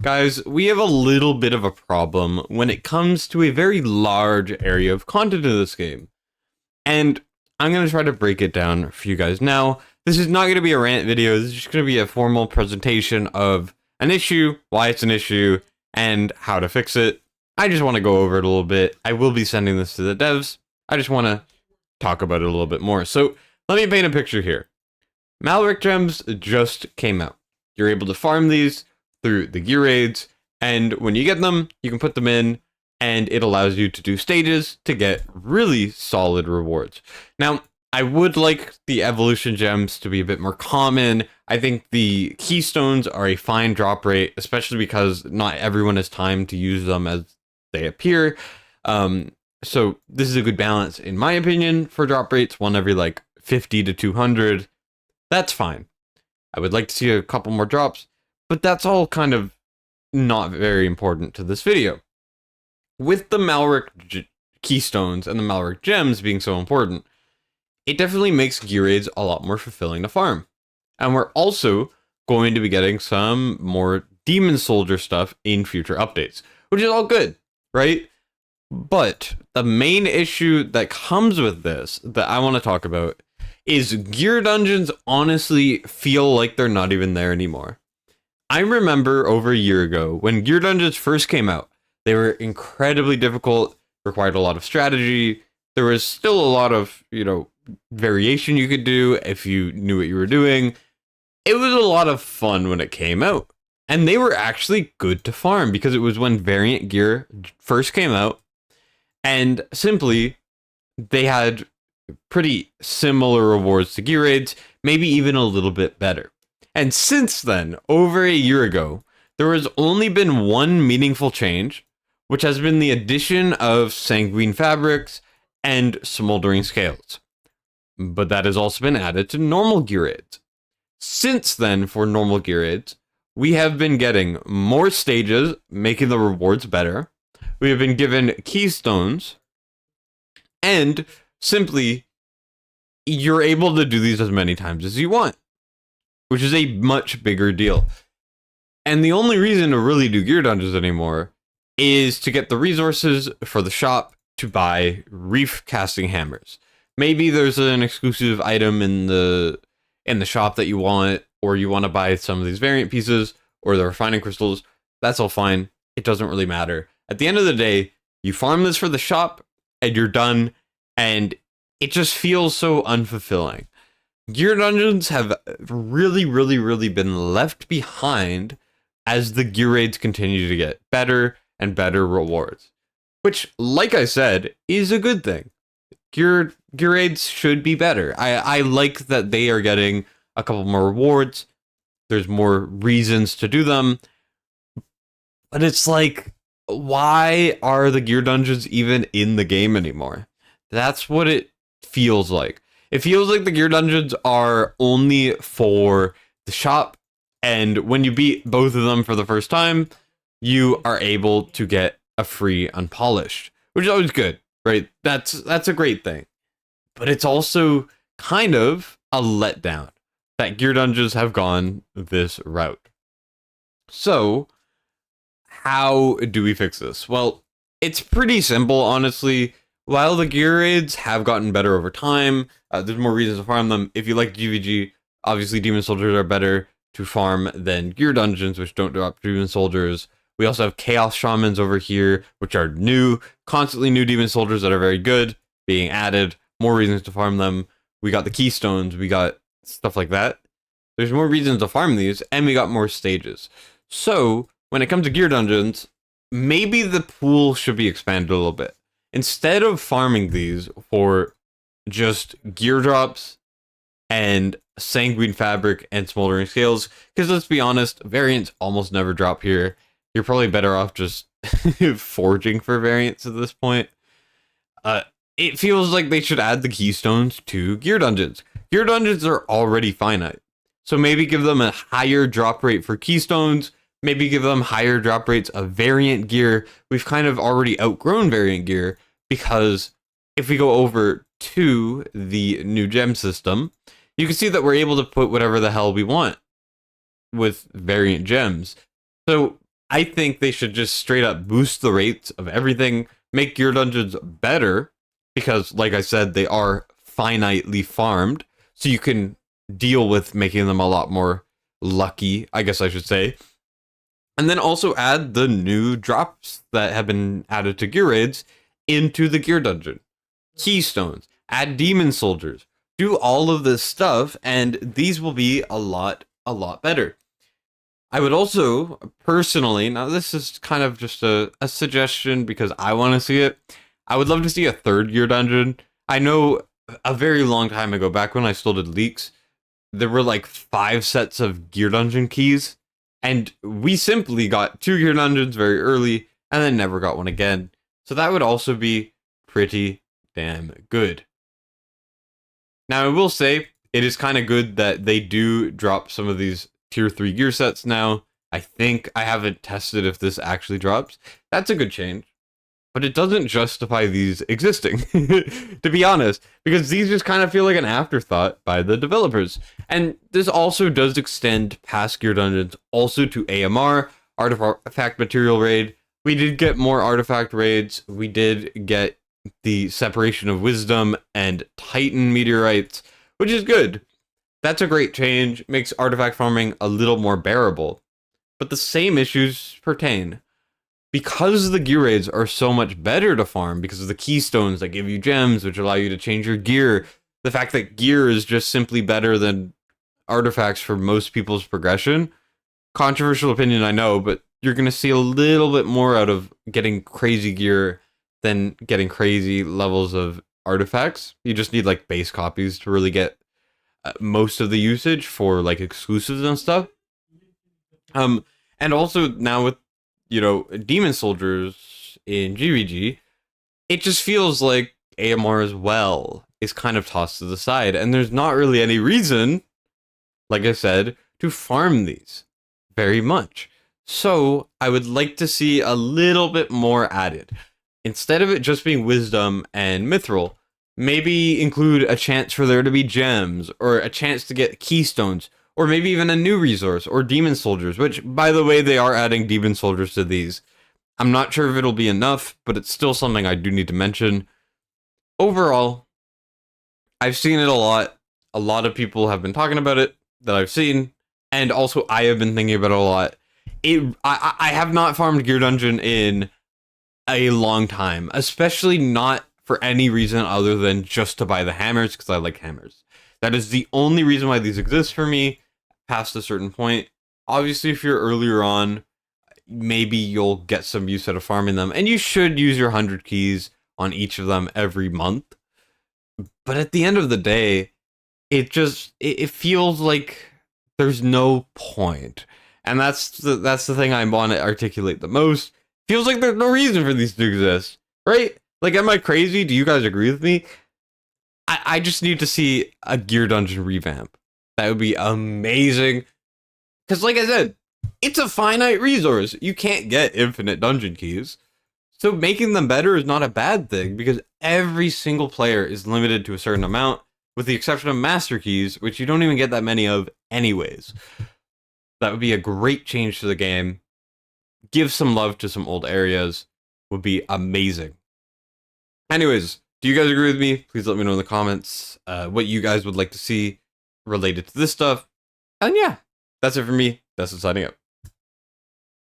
Guys, we have a little bit of a problem when it comes to a very large area of content in this game. And I'm going to try to break it down for you guys now. This is not going to be a rant video. This is just going to be a formal presentation of an issue, why it's an issue, and how to fix it. I just want to go over it a little bit. I will be sending this to the devs. I just want to talk about it a little bit more. So let me paint a picture here. Malri Gems just came out. You're able to farm these through the gear raids, and when you get them, you can put them in, and it allows you to do stages to get really solid rewards. Now, I would like the evolution gems to be a bit more common. I think the keystones are a fine drop rate, especially because not everyone has time to use them as they appear. So this is a good balance, in my opinion, for drop rates, one every like 50 to 200. That's fine. I would like to see a couple more drops, but that's all kind of not very important to this video. With the Malri keystones and the Malri gems being so important, it definitely makes gear raids a lot more fulfilling to farm. And we're also going to be getting some more demon soldier stuff in future updates, which is all good, right? But the main issue that comes with this that I want to talk about is gear dungeons honestly feel like they're not even there anymore. I remember over a year ago when gear dungeons first came out, they were incredibly difficult, required a lot of strategy. There was still a lot of, variation you could do if you knew what you were doing. It was a lot of fun when it came out. And they were actually good to farm because it was when variant gear first came out. And simply, they had pretty similar rewards to gear raids, maybe even a little bit better. And since then, over a year ago, there has only been one meaningful change, which has been the addition of sanguine fabrics and smoldering scales. But that has also been added to normal gear raids. Since then, for normal gear raids, we have been getting more stages, making the rewards better. We have been given keystones, and simply, you're able to do these as many times as you want, which is a much bigger deal. And the only reason to really do gear dungeons anymore is to get the resources for the shop to buy reef casting hammers. Maybe there's an exclusive item in the shop that you want, or you want to buy some of these variant pieces, or the refining crystals. That's all fine. It doesn't really matter. At the end of the day, you farm this for the shop, and you're done, and it just feels so unfulfilling. Gear dungeons have really been left behind as the gear raids continue to get better and better rewards, which, like I said, is a good thing. Gear raids should be better. I like that they are getting a couple more rewards. There's more reasons to do them, but it's like, why are the gear dungeons even in the game anymore? That's what it feels like. It feels like the gear dungeons are only for the shop, and when you beat both of them for the first time, you are able to get a free unpolished, which is always good, right? That's a great thing. But it's also kind of a letdown that gear dungeons have gone this route. So, how do we fix this? Well, it's pretty simple, honestly. While the gear raids have gotten better over time, there's more reasons to farm them. If you like GVG, obviously demon soldiers are better to farm than gear dungeons, which don't drop demon soldiers. We also have chaos shamans over here, which are new, constantly new demon soldiers that are very good, being added. More reasons to farm them. We got the keystones, we got stuff like that. There's more reasons to farm these, and we got more stages. So, when it comes to gear dungeons, maybe the pool should be expanded a little bit. Instead of farming these for just gear drops and sanguine fabric and smoldering scales, because let's be honest, variants almost never drop here. You're probably better off just forging for variants at this point. It feels like they should add the keystones to gear dungeons. Gear dungeons are already finite, so maybe give them a higher drop rate for keystones. Maybe give them higher drop rates of variant gear. We've kind of already outgrown variant gear, because if we go over to the new gem system, you can see that we're able to put whatever the hell we want with variant gems. So I think they should just straight up boost the rates of everything, make gear dungeons better, because, like I said, they are finitely farmed, so you can deal with making them a lot more lucky, I guess I should say. And then also add the new drops that have been added to gear raids into the gear dungeon. Keystones, add demon soldiers, do all of this stuff, and these will be a lot better. I would also, personally, now this is kind of just a suggestion because I want to see it. I would love to see a third gear dungeon. I know a very long time ago, back when I still did leaks, there were like 5 sets of gear dungeon keys, and we simply got 2 gear dungeons very early, and then never got one again. So that would also be pretty damn good. Now, I will say, it is kind of good that they do drop some of these tier 3 gear sets now. I think I haven't tested if this actually drops. That's a good change. But it doesn't justify these existing, to be honest, because these just kind of feel like an afterthought by the developers. And this also does extend past gear dungeons also to AMR, Artifact Material Raid. We did get more artifact raids. We did get the Separation of Wisdom and Titan meteorites, which is good. That's a great change, makes artifact farming a little more bearable. But the same issues pertain. Because the gear raids are so much better to farm, because of the keystones that give you gems, which allow you to change your gear, the fact that gear is just simply better than artifacts for most people's progression, controversial opinion, I know, but you're going to see a little bit more out of getting crazy gear than getting crazy levels of artifacts. You just need like base copies to really get most of the usage for like exclusives and stuff. And also now with, you know, demon soldiers in GVG, it just feels like AMR as well is kind of tossed to the side, and there's not really any reason, like I said, to farm these very much. So I would like to see a little bit more added. Instead of it just being wisdom and mithril, maybe include a chance for there to be gems, or a chance to get keystones, or maybe even a new resource, or demon soldiers, which, by the way, they are adding demon soldiers to these. I'm not sure if it'll be enough, but it's still something I do need to mention. Overall, I've seen it a lot. A lot of people have been talking about it that I've seen, and also I have been thinking about it a lot. I have not farmed Gear Dungeon in a long time, especially not for any reason other than just to buy the hammers, because I like hammers. That is the only reason why these exist for me, past a certain point. Obviously, if you're earlier on, maybe you'll get some use out of farming them, and you should use your 100 keys on each of them every month. But at the end of the day, it feels like there's no point. And that's the thing I want to articulate the most. Feels like there's no reason for these to exist, right? Like, am I crazy? Do you guys agree with me? I just need to see a Gear Dungeon revamp. That would be amazing. Because like I said, it's a finite resource. You can't get infinite dungeon keys. So making them better is not a bad thing, because every single player is limited to a certain amount, with the exception of master keys, which you don't even get that many of anyways. That would be a great change to the game. Give some love to some old areas. Would be amazing. Anyways, do you guys agree with me? Please let me know in the comments what you guys would like to see related to this stuff. And yeah, that's it for me. That's it, signing up.